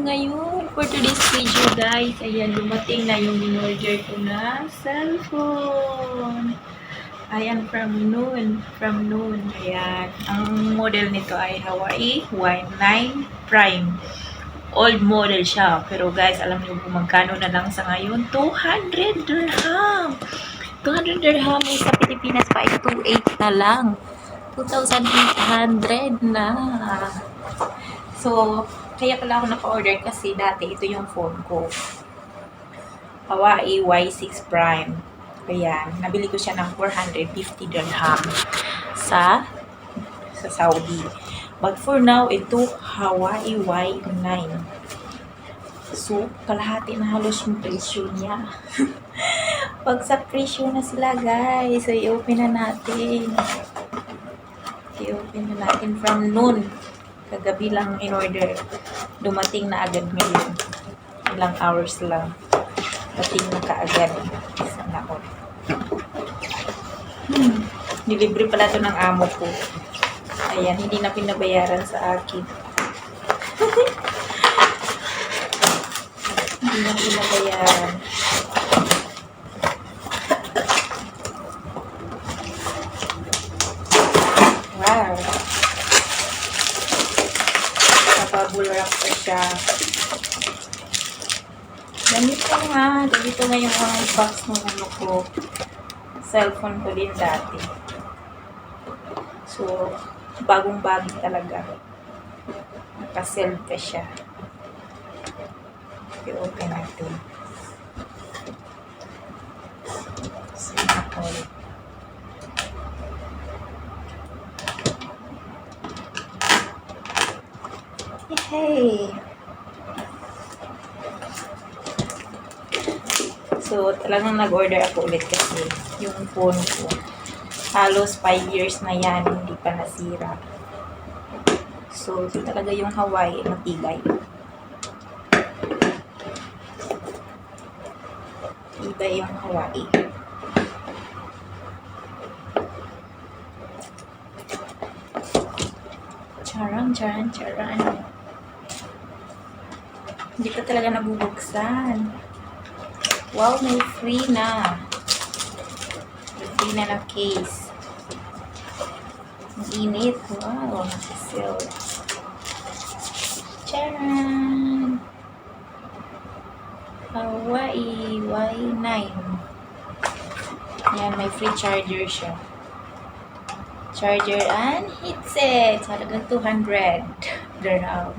ngayon for today's video guys. Ayan, dumating na yung in-order ko na cellphone. Ayan, from noon. Ayan, ang model nito ay Huawei Y9 Prime. Old model siya. Pero guys, alam niyo kung magkano na lang sa ngayon? 200 dirham. 200 dirham sa Pilipinas pa ay 28 na lang. 2,800 na. So, kaya pala ako naka-order kasi dati ito yung phone ko. Huawei Y6 Prime. Ayan, nabili ko siya ng 450 dirham sa Saudi. But for now, ito Huawei Y9. So, kalahati na halos yung presyo niya. Pag sa presyo na sila guys, so i-open na natin. I-open na natin from noon. Kagabi lang in-order. Dumating na agad ngayon. Ilang hours lang. Dating na kaagad. Sana ko. Nilibre pala ito ng amo ko. Ayan, hindi na pinabayaran sa akin. Hindi na pinabayaran. Wow. Bubble wrap pa siya. Ganito nga yung mga box ng ano ko. Cellphone ko din dati. So, bagong-bago talaga. Naka-sell pa siya. I-open natin. Sample. Hey! So, talagang nag-order ako ulit kasi yung phone ko. Halos 5 years na yan, hindi pa nasira. So, ito talaga yung Huawei, matibay. Iba yung Huawei. Charan. Hindi pa talaga nabubuksan. Wow, may free na. May free na case. Ang init. Wow, naka-sell. Charan! Huawei Y9. Ayan, may free charger siya. Charger and headset. Halagang 200 dirham.